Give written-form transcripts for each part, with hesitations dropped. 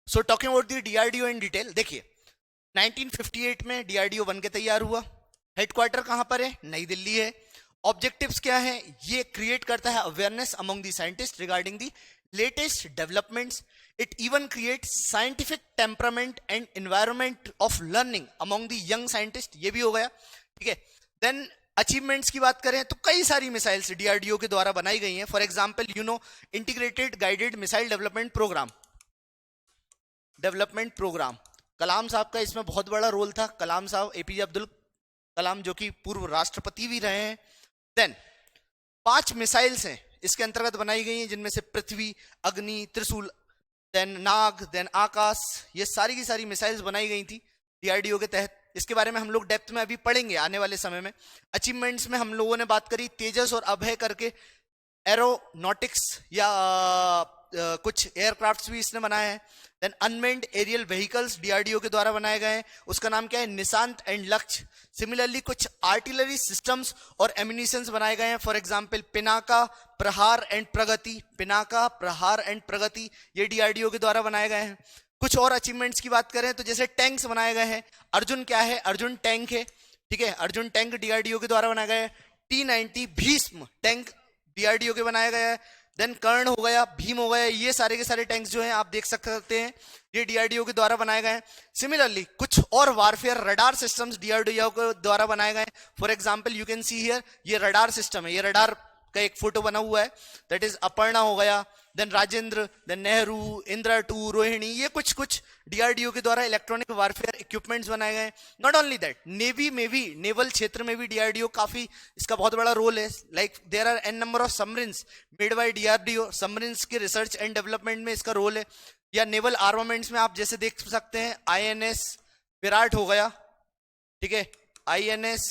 So talking about the DRDO in detail, देखिए 1958 में DRDO बन के तैयार हुआ। हेडक्वार्टर कहां पर है? नई दिल्ली है। ऑब्जेक्टिव्स क्या है? ये क्रिएट करता है awareness among the scientist regarding the latest developments. It even create scientific temperament and environment of learning among the young scientist, ये भी हो गया, ठीक है। देन अचीवमेंट्स की बात करें तो कई सारी मिसाइल्स डीआरडीओ के द्वारा बनाई गई हैं। For example integrated guided missile development programme, Kalam साहब का इसमें बहुत बड़ा रोल था। कलाम साहब, एपीजे अब्दुल कलाम, जो कि पूर्व राष्ट्रपति भी रहे हैं। देन 5 मिसाइल्स हैं इसके अंतर्गत बनाई गई हैं, जिनमें से पृथ्वी, अग्नि, त्रिशूल, देन नाग, देन आकाश, ये सारी की सारी मिसाइल्स बनाई गई थी डीआरडीओ के तहत। इसके बारे में हम लोग डेप्थ में अभी पढ़ेंगे आने वाले समय में। अचीवमेंट्स में हम लोगों ने बात करी तेजस और अभय करके, एरोनॉटिक्स या कुछ एयरक्राफ्ट्स भी इसने बनाए हैं। Then unmanned aerial vehicles DRDO के द्वारा बनाए गए हैं, उसका नाम क्या है? निशांत एंड लक्ष्य। सिमिलरली कुछ आर्टिलरी सिस्टम्स और एम्यूनिशंस बनाए गए हैं। फॉर एग्जांपल पिनाका, प्रहार एंड प्रगति, पिनाका, प्रहार एंड प्रगति, ये डीआरडीओ के द्वारा बनाए गए हैं। कुछ और अचीवमेंट्स की बात करें तो जैसे टैंक्स बनाए गए हैं। अर्जुन क्या है? अर्जुन टैंक है, ठीक है। अर्जुन टैंक डीआरडीओ के द्वारा बनाया गया है। T-90 भीष्म टैंक डीआरडीओ के बनाया गया है। देन कर्ण हो गया, भीम हो गया, ये सारे के सारे टैंक्स जो हैं आप देख सकते हैं, ये डीआरडीओ के द्वारा बनाए गए हैं। सिमिलरली कुछ और वारफेयर रडार सिस्टम्स डीआरडीओ के द्वारा बनाए गए हैं। For example you can see here, ये रडार सिस्टम है, ये रडार का एक फोटो बना हुआ है, दैट इज अपर्णा हो गया, देन राजेंद्र, देन नेहरू, इंदिरा 2, रोहिणी, ये कुछ डीआरडीओ के द्वारा इलेक्ट्रॉनिक वारफेयर इक्विपमेंट्स बनाए गए। नॉट ओनली दैट, नेवी में भी, नेवल क्षेत्र में भी डीआरडीओ काफी, इसका बहुत बड़ा रोल है। Like there are an number of submarines made by DRDO, submarines के रिसर्च एंड डेवलपमेंट में इसका रोल है। या नेवल आर्मामेंट्स में आप जैसे देख सकते हैं, आईएनएस विराट हो गया, ठीक है, आईएनएस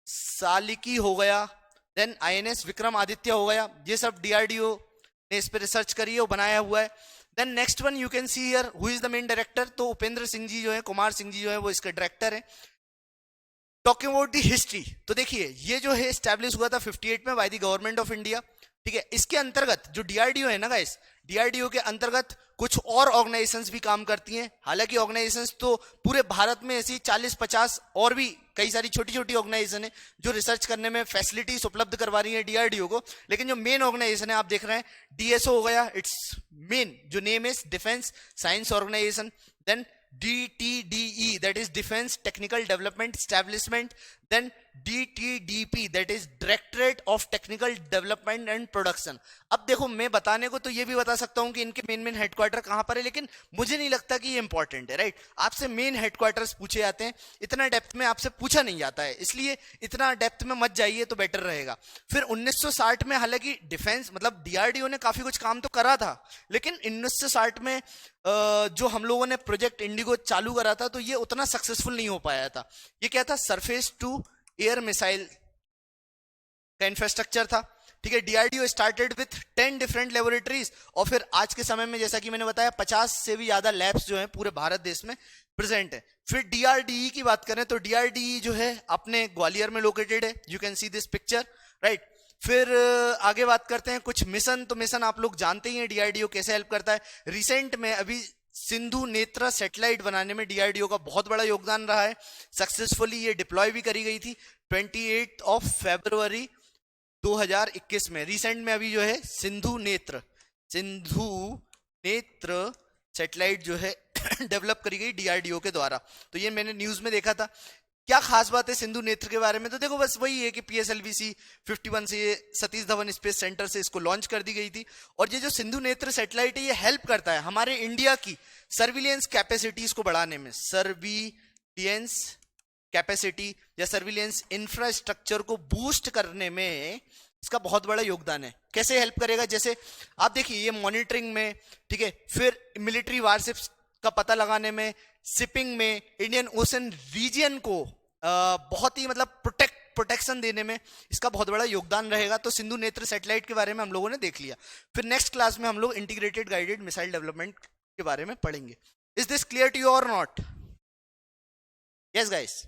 सालिकी हो गया, देन आईएनएस विक्रमादित्य हो गया, ये सब डीआरडीओ ने इस पे रिसर्च करी है, वो बनाया हुआ है। Then next one you can see here, who is the main director? तो उपेंद्र सिंह जी जो है, कुमार सिंह जी जो है, वो इसके डायरेक्टर है। टॉकिंग अबाउट दी हिस्ट्री, तो देखिए ये जो है एस्टैब्लिश हुआ था 58 में by the government of India, ठीक है। इसके अंतर्गत जो डीआरडीओ है ना गाइस, डीआरडीओ के अंतर्गत कुछ और ऑर्गेनाइजेशंस भी काम करती हैं। हालांकि ऑर्गेनाइजेशंस तो पूरे भारत में ऐसी 40-50 और भी कई सारी छोटी छोटी ऑर्गेनाइजेशन है जो रिसर्च करने में फैसिलिटीज उपलब्ध करवा रही है डीआरडीओ को, लेकिन जो मेन ऑर्गेनाइजेशन है आप देख रहे हैं, डीएसओ हो गया, इट्स मेन जो name is defence science organisation. Then DTDE, that is Defense Technical Development Establishment. Then DTDP, that is Directorate of Technical Development and Production. अब देखो मैं बताने को तो ये भी बता सकता हूँ कि इनके मेन हेडक्वार्टर कहाँ पर है, लेकिन मुझे नहीं लगता कि ये इंपॉर्टेंट है, राइट। आपसे मेन हेडक्वार्टर्स पूछे जाते हैं, इतना डेप्थ में आपसे पूछा नहीं जाता है, इसलिए इतना डेप्थ में मत जाइए तो बेटर रहेगा। फिर 1960 में हालांकि डिफेंस मतलब डीआरडीओ ने काफी कुछ काम तो करा था, लेकिन 1960 में जो हम लोगों ने प्रोजेक्ट इंडिगो चालू करा था तो ये उतना सक्सेसफुल नहीं हो पाया था। ये क्या था? सरफेस टू एयर मिसाइल का इंफ्रास्ट्रक्चर था, ठीक है। DRDO started with 10 different laboratories, और फिर आज के समय में जैसा कि मैंने बताया 50 से भी ज्यादा लैब्स जो हैं पूरे भारत देश में प्रेजेंट है। फिर डीआरडीई की बात करें तो डीआरडीई जो है अपने ग्वालियर में लोकेटेड है, you can see this picture, right. फिर आगे बात करते हैं कुछ मिशन, तो मिशन आप लोग जानते ही हैं डीआरडीओ कैसे हेल्प करता है। रिसेंट में अभी सिंधु नेत्रा सैटेलाइट बनाने में डीआरडीओ का बहुत बड़ा योगदान रहा है। सक्सेसफुली ये डिप्लॉय भी करी गई थी 28 फरवरी 2021 में। रिसेंट में अभी जो है सिंधु नेत्र सैटेलाइट जो है डेवलप करी गई डीआरडीओ के द्वारा, तो ये मैंने न्यूज में देखा था। क्या खास बात है सिंधु नेत्र के बारे में? तो देखो बस वही है कि PSLV 51 से ये सतीश धवन स्पेस सेंटर से इसको लॉन्च कर दी गई थी, और ये जो सिंधु नेत्र सैटेलाइट है ये हेल्प करता है हमारे इंडिया की सर्विलियंस कैपेसिटीज को बढ़ाने में। सर्विलियंस कैपेसिटी या सर्विलियंस इंफ्रास्ट्रक्चर को बूस्ट करने में इसका बहुत बड़ा योगदान है। कैसे हेल्प करेगा? जैसे आप देखिए ये मॉनिटरिंग में, ठीक है, फिर मिलिट्री वारशिप्स का पता लगाने में, शिपिंग में, इंडियन ओशन रीजन को बहुत ही मतलब प्रोटेक्शन देने में इसका बहुत बड़ा योगदान रहेगा। तो सिंधु नेत्र सैटेलाइट के बारे में हम लोगों ने देख लिया। फिर नेक्स्ट क्लास में हम लोग इंटीग्रेटेड गाइडेड मिसाइल डेवलपमेंट के बारे में पढ़ेंगे। Is this clear to you or not? Yes guys.